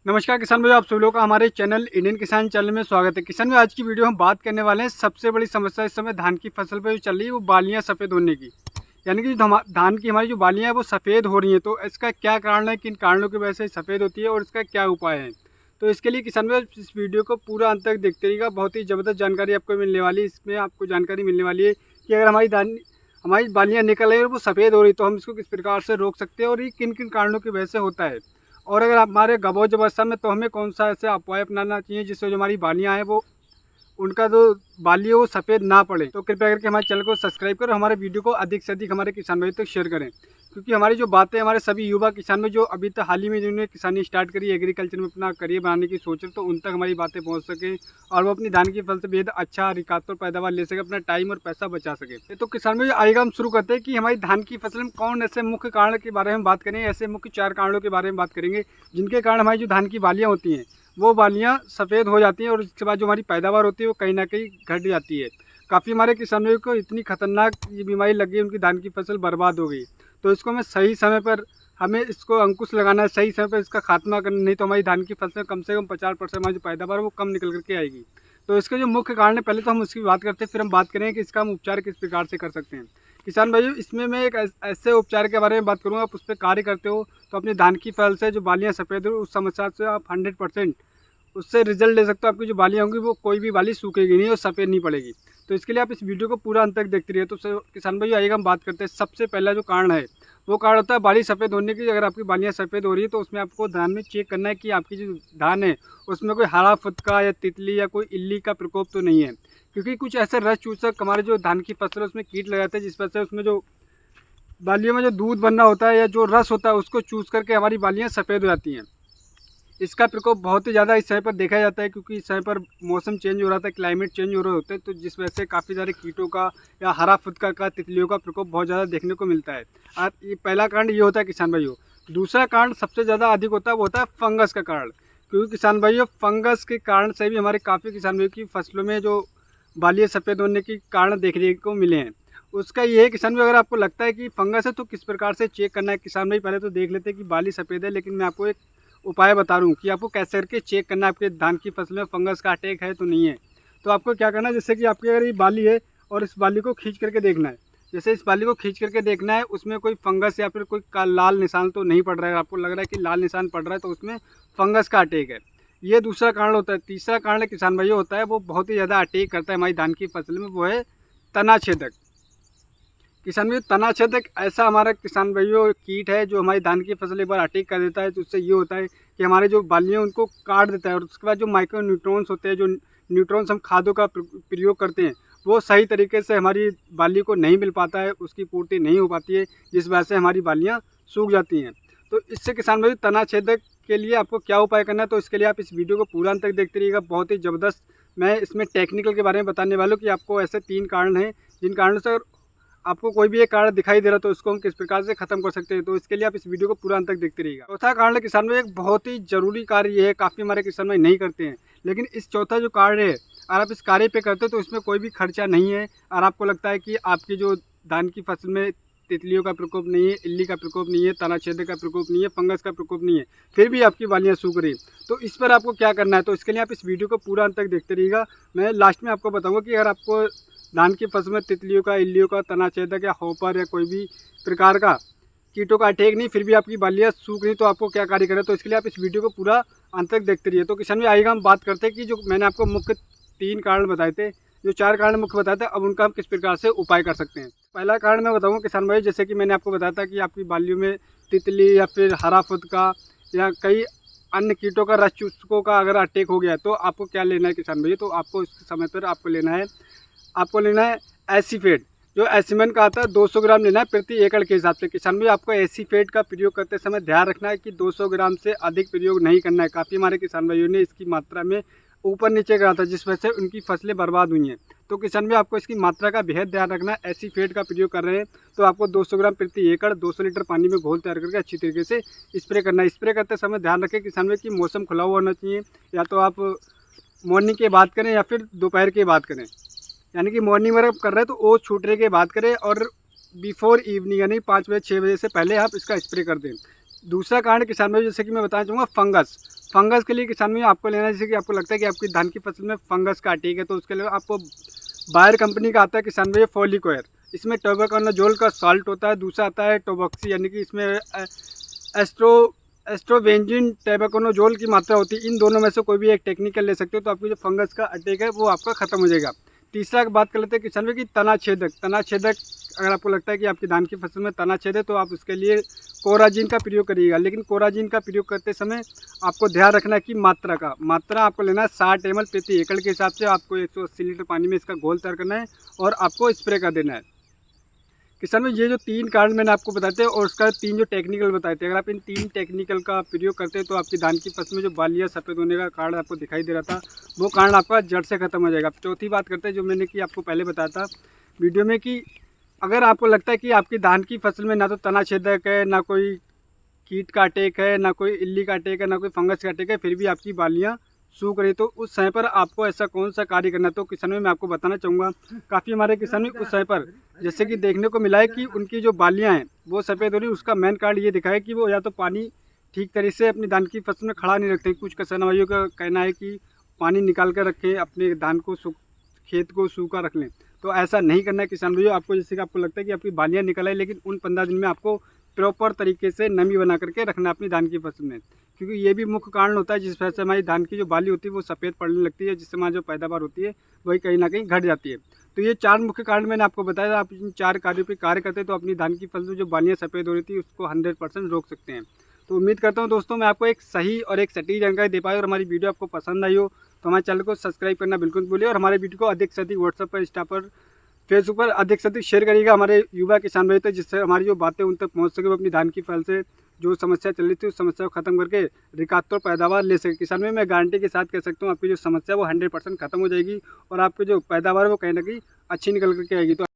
नमस्कार किसान भाई, आप सभी लोगों का हमारे चैनल इंडियन किसान चैनल में स्वागत है। किसान भाई, आज की वीडियो हम बात करने वाले हैं सबसे बड़ी समस्या इस समय धान की फसल पे जो चल रही है वो बालियां सफ़ेद होने की। यानी कि धान की हमारी जो बालियां हैं वो सफ़ेद हो रही हैं, तो इसका क्या कारण है, किन कारणों की वजह से सफ़ेद होती है और इसका क्या उपाय है। तो इसके लिए किसान भाई इस वीडियो को पूरा अंत तक देखते रहिएगा। बहुत ही ज़बरदस्त जानकारी आपको मिलने वाली है। इसमें आपको जानकारी मिलने वाली है कि अगर हमारी बालियाँ निकल रही है और वो सफ़ेद हो रही तो हम इसको किस प्रकार से रोक सकते हैं और ये किन किन कारणों की वजह से होता है। और अगर हमारे गबोच अवस्था में तो हमें कौन सा ऐसे उपाय अपनाना चाहिए जिससे जो हमारी बालियाँ हैं वो उनका जो बाली है वो सफ़ेद ना पड़े। तो कृपया करके हमारे चैनल को सब्सक्राइब करो, हमारे वीडियो को अधिक से अधिक हमारे किसान भाई तक शेयर करें, क्योंकि हमारी जो बातें हमारे सभी युवा किसान में जो अभी तक हाल ही में जिन्होंने किसानी स्टार्ट करी, एग्रीकल्चर में अपना करियर बनाने की सोच रहे, तो उन तक हमारी बातें पहुंच सकें और वो अपनी धान की फसल से बेहद अच्छा रिकात और पैदावार ले सके, अपना टाइम और पैसा बचा सके। तो किसान भाई आइएगा हम शुरू करते हैं कि हमारी धान की फसल में कौन ऐसे मुख्य कारण के बारे में बात करेंगे। ऐसे मुख्य 4 कारणों के बारे में बात करेंगे जिनके कारण हमारी जो धान की बालियाँ होती हैं वो बालियाँ सफ़ेद हो जाती हैं और उसके बाद जो हमारी पैदावार होती है वो कहीं ना कहीं घट जाती है। काफ़ी हमारे किसानों को इतनी खतरनाक ये बीमारी लग गई, उनकी धान की फसल बर्बाद हो गई। तो इसको हमें सही समय पर हमें इसको अंकुश लगाना है, सही समय पर इसका खात्मा करना, नहीं तो हमारी धान की फसल कम से कम 50% हमारी जो पैदावार है वो कम निकल करके आएगी। तो इसके जो मुख्य कारण है पहले तो हम उसकी बात करते हैं, फिर हम बात करेंगे कि इसका हम उपचार किस प्रकार से कर सकते हैं। किसान भाइयों, इसमें मैं एक ऐसे उपचार के बारे में बात करूँगा, आप उस पर कार्य करते हो तो अपनी धान की फसल से जो बालियाँ सफ़ेद हो उस समस्या से आप 100% उससे रिजल्ट ले सकते हो। आपकी जो बालियाँ होंगी वो कोई भी बाली सूखेगी नहीं और सफ़ेद नहीं पड़ेगी। तो इसके लिए आप इस वीडियो को पूरा अंत तक देखते रहिए। तो किसान भाई आइएगा हम बात करते हैं। सबसे पहला जो कारण है वो कारण होता है बाली सफ़ेद होने की। अगर आपकी बालियाँ सफ़ेद हो रही है तो उसमें आपको धान में चेक करना है कि आपकी जो धान है उसमें कोई हरा फुदका या तितली या कोई इल्ली का प्रकोप तो नहीं है, क्योंकि कुछ ऐसे रस चूसक हमारे जो धान की फसल है उसमें कीट लग जाते हैं, जिस वजह से उसमें जो बालियों में जो दूध बनना होता है या जो रस होता है उसको चूस करके हमारी बालियाँ सफ़ेद हो जाती हैं। इसका प्रकोप बहुत ही ज़्यादा इस समय पर देखा जाता है, क्योंकि इस समय पर मौसम चेंज हो रहा था, क्लाइमेट चेंज हो रहे होते हैं, तो जिस वजह से काफ़ी सारे कीटों का या हरा फुदका का तितलियों का प्रकोप बहुत ज़्यादा देखने को मिलता है। ये पहला कारण ये होता है किसान भाइयों। दूसरा कारण सबसे ज़्यादा अधिक होता है वो होता है फंगस का कारण, क्योंकि किसान भाइयों फंगस के कारण से भी हमारे काफ़ी किसान भाइयों की फसलों में जो बालियाँ सफ़ेद होने के कारण देखने को मिले हैं। उसका ये है किसान भाई, अगर आपको लगता है कि फंगस है तो किस प्रकार से चेक करना है। किसान भाई पहले तो देख लेते हैं कि बाली सफ़ेद है, लेकिन मैं आपको एक उपाय बता रहा हूँ कि आपको कैसे करके चेक करना है आपके धान की फसल में फंगस का अटैक है तो नहीं है। तो आपको क्या करना है, जैसे कि आपकी अगर ये बाली है और इस बाली को खींच करके देखना है, जैसे इस बाली को खींच करके देखना है उसमें कोई फंगस या फिर कोई लाल निशान तो नहीं पड़ रहा है। आपको लग रहा है कि लाल निशान पड़ रहा है तो उसमें फंगस का अटैक है। ये दूसरा कारण होता है। तीसरा कारण किसान भाइयों होता है वो बहुत ही ज़्यादा अटैक करता है हमारी धान की फसल में, वो है तना छेदक। किसान भाई तना छेदक ऐसा हमारा किसान भाइयों कीट है जो हमारी धान की फसल एक बार अटैक कर देता है तो उससे ये होता है कि हमारे जो बालियाँ उनको काट देता है और उसके बाद जो माइक्रो न्यूट्रॉन्स होते हैं, जो न्यूट्रॉन्स हम खादों का प्रयोग करते हैं, वो सही तरीके से हमारी बाली को नहीं मिल पाता है, उसकी पूर्ति नहीं हो पाती है, जिस वजह से हमारी बालियाँ सूख जाती हैं। तो इससे किसान भाई तना छेदक के लिए आपको क्या उपाय करना है, तो इसके लिए आप इस वीडियो को पूरा अंत तक देखते रहिएगा। बहुत ही ज़बरदस्त मैं इसमें टेक्निकल के बारे में बताने वाला हूँ कि आपको ऐसे 3 कारण हैं जिन कारणों से आपको कोई भी एक कारण दिखाई दे रहा तो उसको हम किस प्रकार से खत्म कर सकते हैं। तो इसके लिए आप इस वीडियो को पूरा अंत तक देखते रहिएगा। चौथा कारण है किसान भाई, एक बहुत ही जरूरी कार्य ये है, काफ़ी हमारे किसान भाई नहीं करते हैं, लेकिन इस चौथा जो कार्य है अगर आप इस कार्य पे करते हो तो इसमें कोई भी खर्चा नहीं है। और आपको लगता है कि आपकी जो धान की फसल में तितलियों का प्रकोप नहीं है, इल्ली का प्रकोप नहीं है, तना छेदक का प्रकोप नहीं है, फंगस का प्रकोप नहीं है, फिर भी आपकी बालियाँ सूख रही, तो इस पर आपको क्या करना है। तो इसके लिए आप इस वीडियो को पूरा अंत तक देखते रहिएगा। मैं लास्ट में आपको बताऊंगा कि अगर आपको धान की फसल में तितलियों का, इल्लियों का, तना छेदक या हॉपर या कोई भी प्रकार का कीटों का अटैक नहीं, फिर भी आपकी बालियाँ सूख रही, तो आपको क्या कार्य करें। तो इसके लिए आप इस वीडियो को पूरा अंत तक देखते रहिए। तो किसान भाई आइएगा हम बात करते हैं कि जो मैंने आपको मुख्य 3 कारण बताए थे, जो 4 कारण मुख्य बताए थे, अब उनका हम किस प्रकार से उपाय कर सकते हैं। पहला कारण मैं बताऊँगा किसान भाई, जैसे कि मैंने आपको बताया था कि आपकी बालियों में तितली या फिर हरा फुदका या कई अन्य कीटों का, रस चूसकों का अगर अटैक हो गया है तो आपको क्या लेना है किसान भाई। तो आपको इस समय पर आपको लेना है एसीफेट, जो एसीमन का आता है 200 ग्राम लेना है प्रति एकड़ के हिसाब से। किसान भाई आपको एसीफेट का प्रयोग करते समय ध्यान रखना है कि 200 ग्राम से अधिक प्रयोग नहीं करना है। काफ़ी हमारे किसान भाइयों ने इसकी मात्रा में ऊपर नीचे करा था, जिस वजह से उनकी फसलें बर्बाद हुई हैं। तो किसान भाई आपको इसकी मात्रा का बेहद ध्यान रखना है। एसीफेट का प्रयोग कर रहे हैं तो आपको 200 ग्राम प्रति एकड़ 200 लीटर पानी में घोल तैयार करके अच्छी तरीके से स्प्रे करना है। स्प्रे करते समय ध्यान रखें किसान भाई कि मौसम खुला हुआ होना चाहिए, या तो आप मॉर्निंग की बात करें या फिर दोपहर की बात करें। यानी कि मॉर्निंग में कर रहे हैं तो ओस छूटने के बाद करें, और बिफोर इवनिंग यानी 5 बजे 6 बजे से पहले आप इसका स्प्रे कर दें। दूसरा कारण किसान भाई जैसे कि मैं बताना चाहूँगा फंगस के लिए किसान भाई आपको लेना है, जैसे कि आपको लगता है कि आपकी धान की फसल में फंगस का अटैक है, तो उसके लिए आपको बायर कंपनी का आता है किसान भाई फॉलिकोयर। इसमें टोबाकोनाजोल का साल्ट होता है। दूसरा आता है टोबॉक्सी, यानी कि इसमें एस्ट्रो एस्ट्रोवेंजिन टैबाकोनोजोल की मात्रा होती है। इन दोनों में से कोई भी एक टेक्निकल ले सकते हो, तो आपकी जो फंगस का अटैक है वो आपका खत्म हो जाएगा। तीसरा बात कर लेते हैं किसान भाई की तना छेदक। अगर आपको लगता है कि आपकी धान की फसल में तना छेद है, तो आप उसके लिए कोराजीन का प्रयोग करिएगा। लेकिन कोराजीन का प्रयोग करते समय आपको ध्यान रखना है कि मात्रा आपको लेना है 60 ml प्रति एकड़ के हिसाब से। आपको 180 लीटर पानी में इसका घोल तैयार करना है और आपको स्प्रे कर देना है। किसान भाई ये जो 3 कारण मैंने आपको बताए थे और उसका 3 जो टेक्निकल बताए थे, अगर आप इन 3 टेक्निकल का प्रयोग करते हैं तो आपकी धान की फसल में जो बालियाँ सफ़ेद होने का कारण आपको दिखाई दे रहा था, वो कारण आपका जड़ से खत्म हो जाएगा। चौथी बात करते हैं जो मैंने कि आपको पहले बताया था वीडियो में, कि अगर आपको लगता है कि आपकी धान की फसल में ना तो तना छेदक है, ना कोई कीट का अटैक है, ना कोई इल्ली का अटैक है, ना कोई फंगस का अटैक है, फिर भी आपकी बालियाँ सूख रही, तो उस समय पर आपको ऐसा कौन सा कार्य करना है। तो किसान में मैं आपको बताना चाहूँगा, काफ़ी हमारे किसान उस समय पर जैसे कि देखने को मिला है कि उनकी जो बालियाँ हैं वो सफ़ेद हो रही। उसका मेन कारण ये दिखा है कि वो या तो पानी ठीक तरीके से अपनी धान की फसल में खड़ा नहीं रखते। कुछ किसान भाइयों का कहना है कि पानी निकाल कर रखें, अपने धान को खेत को सूखा रख लें, तो ऐसा नहीं करना है किसान भाइयों। आपको जैसे कि आपको लगता है कि आपकी बालियाँ निकल आई, लेकिन उन 15 दिन में आपको प्रॉपर तरीके से नमी बना करके रखना है अपनी धान की फसल में, क्योंकि ये भी मुख्य कारण होता है जिस वजह से हमारी धान की जो बाली होती है वो सफ़ेद पड़ने लगती है, जिससे हमारी जो पैदावार होती है वही कहीं ना कहीं घट जाती है। तो ये 4 मुख्य कारण मैंने आपको बताया। आप इन 4 कार्यों पर कार्य करते हैं तो अपनी धान की फसल में जो बालियाँ सफ़ेद हो रही थी उसको 100% रोक सकते हैं। तो उम्मीद करता हूँ दोस्तों मैं आपको एक सही और एक सटीक जानकारी दे पाई, और हमारी वीडियो आपको पसंद आई हो तो हमारे चैनल को सब्सक्राइब करना बिल्कुल मत भूलिए, और हमारे वीडियो को अधिक से अधिक व्हाट्सएप पर, इंस्टा पर, फेसबुक पर अधिक से अधिक शेयर करिएगा हमारे युवा किसान भाई तक, जिससे हमारी जो बातें उन तक पहुंच सके, वो अपनी धान की फसल से जो समस्या चल रही थी उस समस्या को खत्म करके रिकार्ड पैदावार ले सके। किसान में मैं गारंटी के साथ कह सकता हूँ आपकी जो समस्या वो 100% खत्म हो जाएगी और आपकी जो पैदावार है वो कहीं ना कहीं अच्छी निकल करके आएगी। तो